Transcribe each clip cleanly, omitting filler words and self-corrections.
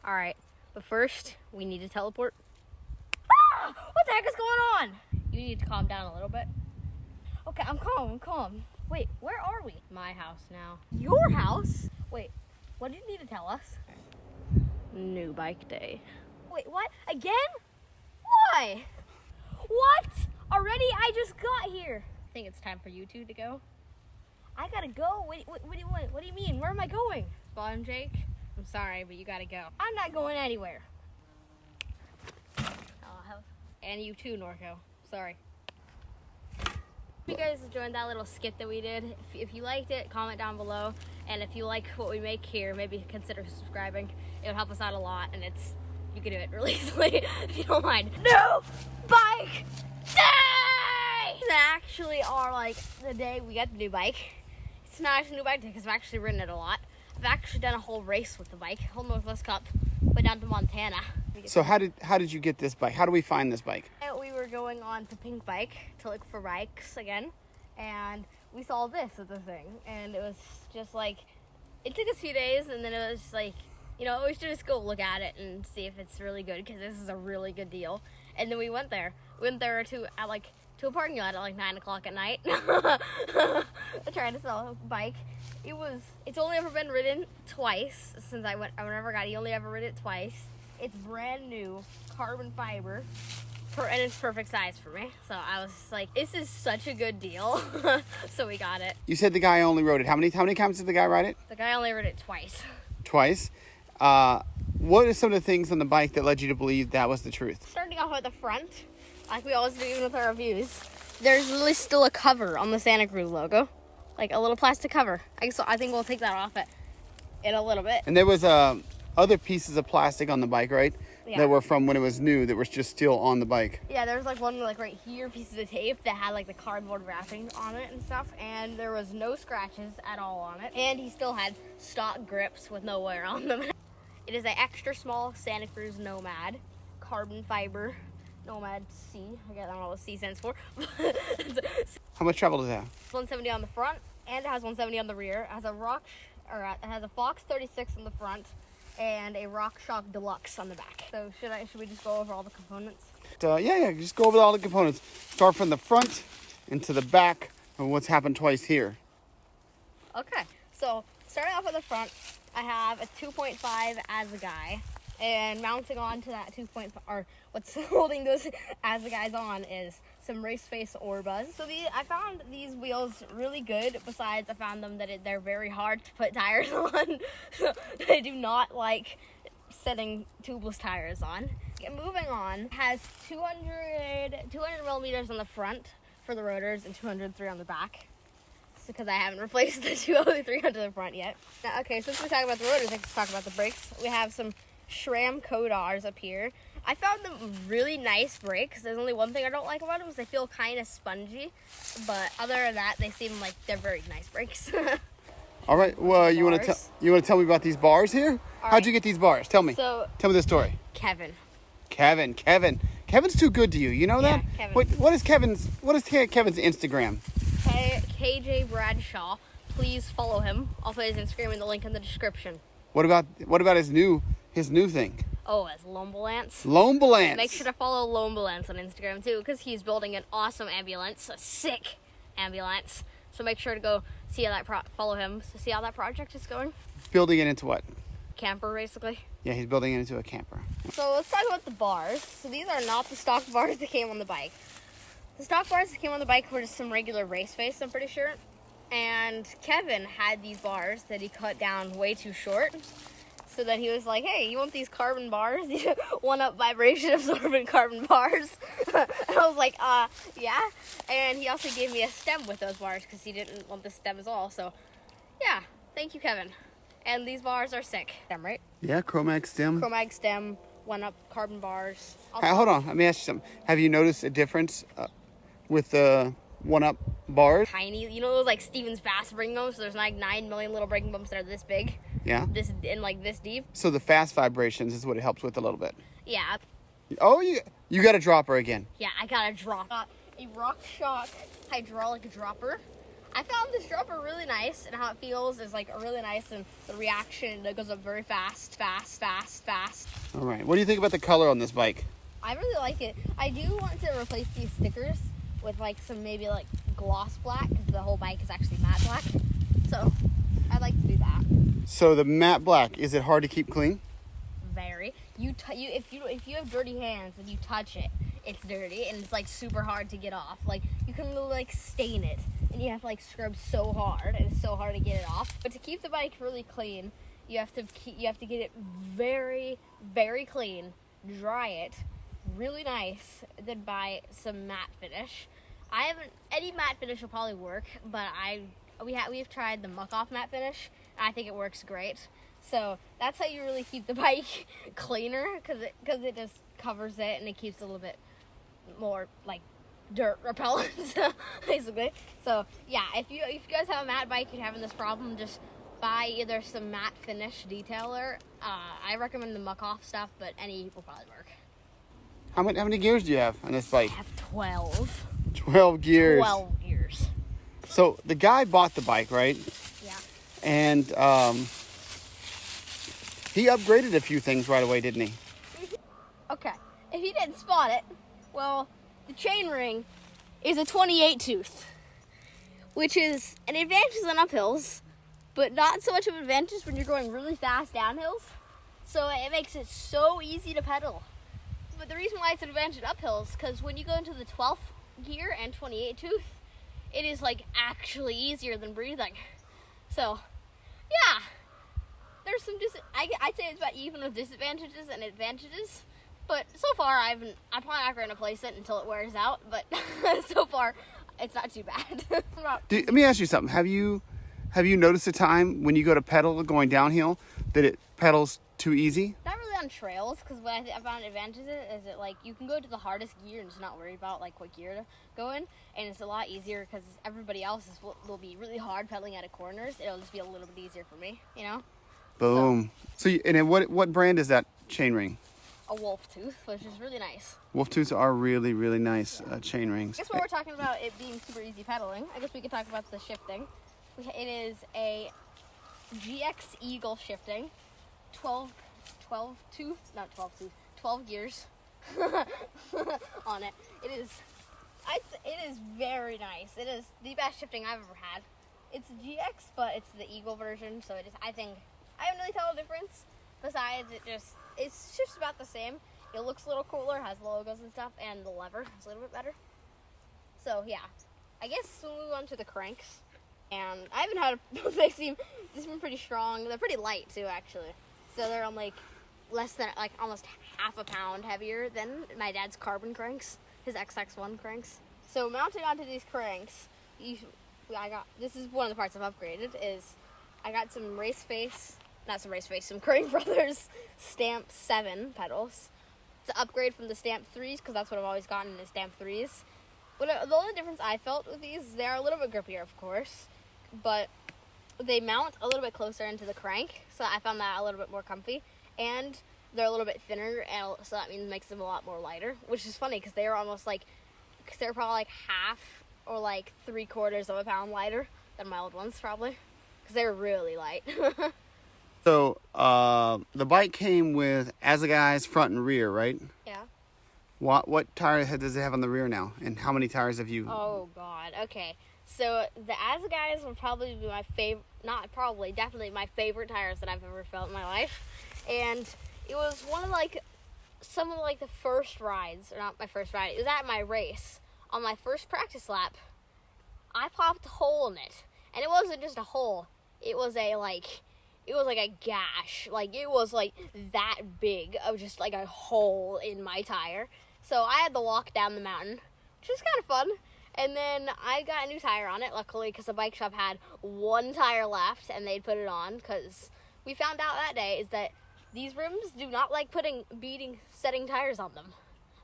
All right, but first we need to teleport. Ah! What the heck is going on? You need to calm down a little bit. Okay, I'm calm. Wait, where are we? My house now. Your house? Wait, what do you need to tell us? New bike day. Wait, what? Again? Why? What? Already? I just got here. I think it's time for you two to go. I gotta go? What do you mean? Where am I going? Spawn Jake, I'm sorry, but you gotta go. I'm not going anywhere. And you too, Norco. Sorry. If you guys enjoyed that little skit that we did, if you liked it, comment down below. And if you like what we make here, maybe consider subscribing. It would help us out a lot, and you can do it really easily if you don't mind. New bike day! These actually are like the day we got the new bike. It's not actually a new bike day because I've actually ridden it a lot. I've actually done a whole race with the bike, whole Northwest Cup, went down to Montana. So how did you get this bike? How do we find this bike? We were going on to Pink Bike to look for bikes again, and we saw this at the thing, and it was just like, it took us a few days, and then it was like, you know, we should just go look at it and see if it's really good, because this is a really good deal. And then we went there. To a parking lot at like 9 o'clock at night, trying to sell a bike. It's only ever been ridden twice since I never got it. He only ever ridden it twice. It's brand new, carbon fiber, and it's perfect size for me. So I was like, this is such a good deal. So we got it. You said the guy only rode it. How many times did the guy ride it? The guy only rode it twice. Twice? What are some of the things on the bike that led you to believe that was the truth? Starting off at the front, like we always do even with our reviews, there's really still a cover on the Santa Cruz logo. Like a little plastic cover. I think we'll take that off in a little bit. And there was other pieces of plastic on the bike, right? Yeah. That were from when it was new, that were just still on the bike. Yeah, there was like one like right here, pieces of tape that had like the cardboard wrapping on it and stuff, and there was no scratches at all on it. And he still had stock grips with no wear on them. It is an extra small Santa Cruz Nomad, carbon fiber Nomad C. I don't know what C stands for. How much travel does it have? It's 170 on the front, and it has 170 on the rear. It has a Fox 36 in the front, and a RockShox Deluxe on the back. So should we just go over all the components? Yeah, just go over all the components. Start from the front into the back of what's happened twice here. Okay, so starting off at the front, I have a 2.5 as a guy, and mounting on to that 2.5, or what's holding those as the guys on is some Race Face Orbas. So I found these wheels really good. Besides, I found them that they're very hard to put tires on. So I do not like setting tubeless tires on. Moving on, has 200 millimeters on the front for the rotors and 203 on the back. Because I haven't replaced the 203 onto the front yet. Now, okay, since we're talking about the rotors, let's talk about the brakes. We have some SRAM Kodars up here. I found them really nice brakes. There's only one thing I don't like about them is they feel kind of spongy. But other than that, they seem like they're very nice brakes. All right. Well, you want to tell me about these bars here? How'd you get these bars? Tell me. Tell me the story. Kevin. Kevin's too good to you. You know that? Yeah, Kevin. Wait, what is Kevin's Instagram? KJ Bradshaw. Please follow him. I'll put his Instagram in the link in the description. What about his new thing? Oh, it's Lombalance. Lombalance. Make sure to follow Lombalance on Instagram too, because he's building an awesome ambulance, a sick ambulance. So make sure to go see how follow him to see how that project is going. Building it into what? Camper, basically. Yeah, he's building it into a camper. So let's talk about the bars. So these are not the stock bars that came on the bike. The stock bars that came on the bike were just some regular Race Face, I'm pretty sure. And Kevin had these bars that he cut down way too short. So then he was like, hey, you want these carbon bars? These one-up vibration absorbent carbon bars. And I was like, yeah. And he also gave me a stem with those bars because he didn't want the stem as well. So, yeah, thank you, Kevin. And these bars are sick. Stem, right? Yeah, Chromag stem. Chromag stem, one-up carbon bars. Hey, hold on, let me ask you something. Have you noticed a difference with the one-up bars? Tiny, you know those like Stevens Fast braking bumps? There's like 9 million little braking bumps that are this big. Yeah. This deep. So the fast vibrations is what it helps with a little bit. Yeah. Oh, you got a dropper again. Yeah, I got a drop. A RockShox hydraulic dropper. I found this dropper really nice, and how it feels is like really nice, and the reaction that goes up very fast. All right. What do you think about the color on this bike? I really like it. I do want to replace these stickers with like some maybe like gloss black, because the whole bike is actually matte black. So I'd like to do that. So the matte black, is it hard to keep clean? Very. If you have dirty hands and you touch it, it's dirty, and it's like super hard to get off. Like you can really like stain it, and you have to like scrub so hard, and it's so hard to get it off. But to keep the bike really clean, you have to get it very, very clean, dry it really nice, then buy some matte finish. Any matte finish will probably work, but we've tried the muck off matte finish, and I think it works great. So that's how you really keep the bike cleaner, because it just covers it, and it keeps it a little bit more like dirt repellent, basically. So yeah, if you guys have a matte bike and you're having this problem, just buy either some matte finish detailer. I recommend the muck off stuff, but any will probably work. How many gears do you have on this bike? I have 12. 12 gears. 12 gears. So the guy bought the bike, right? Yeah. And he upgraded a few things right away, didn't he? Okay. If you didn't spot it, well, the chain ring is a 28 tooth, which is an advantage on uphills, but not so much of an advantage when you're going really fast downhills. So it makes it so easy to pedal. But the reason why it's an advantage at uphills, because when you go into the 12th gear and 28 tooth, it is like actually easier than breathing. So, yeah, there's some I'd say it's about even with disadvantages and advantages. But so far, I'm probably not going to place it until it wears out. But so far, it's not too bad. Let me ask you something. Have you noticed a time when you go to pedal going downhill that it pedals too easy? Not really on trails, because what I found advantages is that like you can go to the hardest gear and just not worry about like what gear to go in, and it's a lot easier because everybody else will be really hard pedaling out of corners. It'll just be a little bit easier for me, you know. Boom. So and then what brand is that chain ring? A wolf tooth, which is really nice. Wolf tooths are really, really nice chain rings. I guess when we're talking about it being super easy pedaling, I guess we could talk about the shifting. It is a GX Eagle shifting, 12 gears on it. It is very nice. It is the best shifting I've ever had. It's GX, but it's the Eagle version, so I think I haven't really tell the difference. Besides, it's just about the same. It looks a little cooler, has logos and stuff, and the lever is a little bit better. So yeah, I guess we'll move on to the cranks. And I haven't had they seem pretty strong. They're pretty light too, actually. So they're on like less than like almost half a pound heavier than my dad's carbon cranks, his XX1 cranks. So mounting onto these cranks, this is one of the parts I've upgraded, is I got some some Crane Brothers Stamp 7 pedals. It's an upgrade from the Stamp 3s, because that's what I've always gotten in the Stamp 3s. But the only difference I felt with these, they're a little bit grippier, of course, but they mount a little bit closer into the crank, so I found that a little bit more comfy, and they're a little bit thinner, and so that means it makes them a lot more lighter, which is funny, because they're probably like half or like 3/4 of a pound lighter than my old ones, probably, because they're really light. So the bike came with Azagai's front and rear, right? Yeah. What tire does it have on the rear now, and how many tires have you? Oh God. Okay. So the Azagai's will probably be my favorite. Not probably, definitely my favorite tires that I've ever felt in my life, and it was one of some of the first rides, or not my first ride. It was at my race on my first practice lap. I popped a hole in it, and it wasn't just a hole. It was it was like a gash. Like, it was like that big of just like a hole in my tire. So I had to walk down the mountain, which was kind of fun. And then I got a new tire on it, luckily, because the bike shop had one tire left and they'd put it on, because we found out that day is that these rims do not like setting tires on them.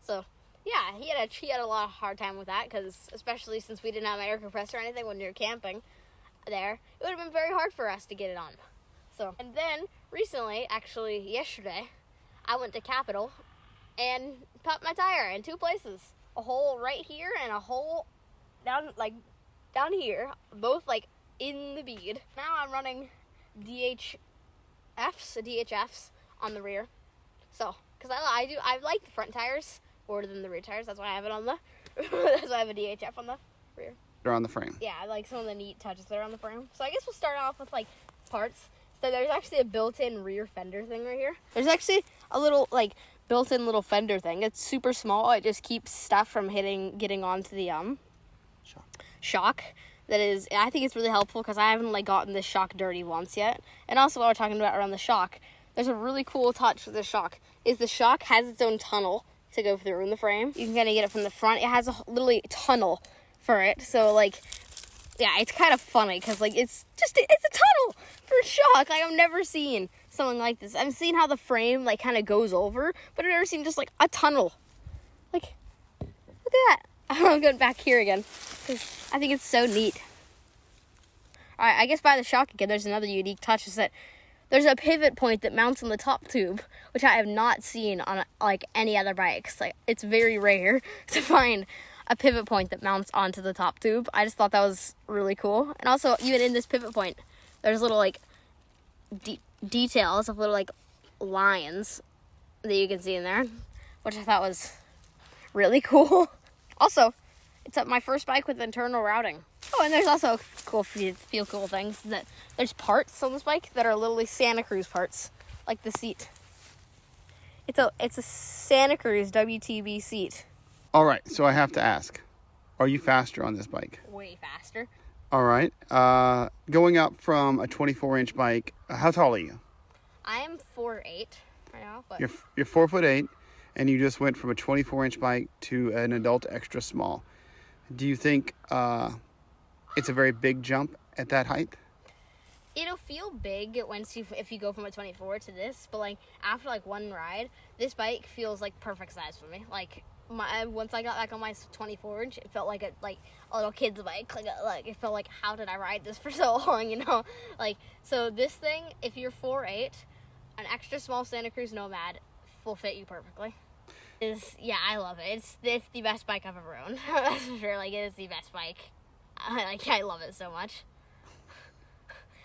So yeah, he had a lot of hard time with that, because especially since we didn't have an air compressor or anything when we were camping there, it would have been very hard for us to get it on. So, and then recently, actually yesterday, I went to Capitol and popped my tire in two places. A hole right here and a hole down down here, both like in the bead. Now I'm running DHFs on the rear. So, because I like the front tires more than the rear tires. That's why I have it on the, that's why I have a DHF on the rear. They're on the frame. Yeah, I like some of the neat touches there on the frame. So I guess we'll start off with like parts. So there's actually a built-in rear fender thing right here. There's actually a little like built-in little fender thing. It's super small. It just keeps stuff from getting onto the shock. That is, I think it's really helpful because I haven't like gotten this shock dirty once yet. And also while we're talking about around the shock, there's a really cool touch with the shock. Is the shock has its own tunnel to go through in the frame. You can kind of get it from the front. It has a literally tunnel for it. So like, yeah, it's kind of funny because like it's a tunnel for shock. Like I've never seen something like this. I've seen how the frame like kind of goes over, but I've never seen just like a tunnel. Like, look at that. I'm going back here again because I think it's so neat. All right, I guess by the shock again, there's another unique touch is that there's a pivot point that mounts on the top tube, which I have not seen on like any other bikes. Like it's very rare to find a pivot point that mounts onto the top tube. I just thought that was really cool. And also, even in this pivot point, there's little like details of little like lines that you can see in there, which I thought was really cool. Also, it's my first bike with internal routing. Oh, and there's also cool things that there's parts on this bike that are literally Santa Cruz parts, like the seat. It's a Santa Cruz WTB seat. All right, so I have to ask, are you faster on this bike? Way faster. All right, going up from a 24-inch bike, how tall are you? I'm 4'8" right now, but You're 4'8", and you just went from a 24-inch bike to an adult extra small. Do you think it's a very big jump at that height? it'll feel big if you go from a 24 to this, but like after like one ride, this bike feels like perfect size for me. Like once I got back on my 24-inch, it felt like a little kid's bike. Like it felt like, how did I ride this for so long? You know, like, so this thing, if you're 4'8", an extra small Santa Cruz Nomad will fit you perfectly. Yeah, I love it. It's the best bike I've ever owned. That's for sure. Like, it is the best bike. I love it so much.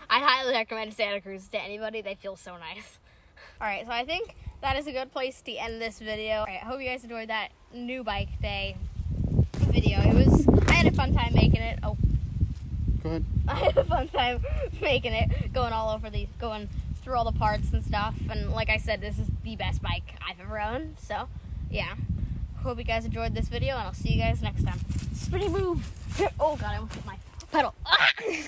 I highly recommend Santa Cruz to anybody. They feel so nice. Alright, so I think that is a good place to end this video. Alright, I hope you guys enjoyed that new bike day video. I had a fun time making it. Oh. Go ahead. I had a fun time making it, going through all the parts and stuff. And like I said, this is the best bike I've ever owned. So, yeah. Hope you guys enjoyed this video, and I'll see you guys next time. Spinny move! Oh god, I almost hit my pedal. Ah!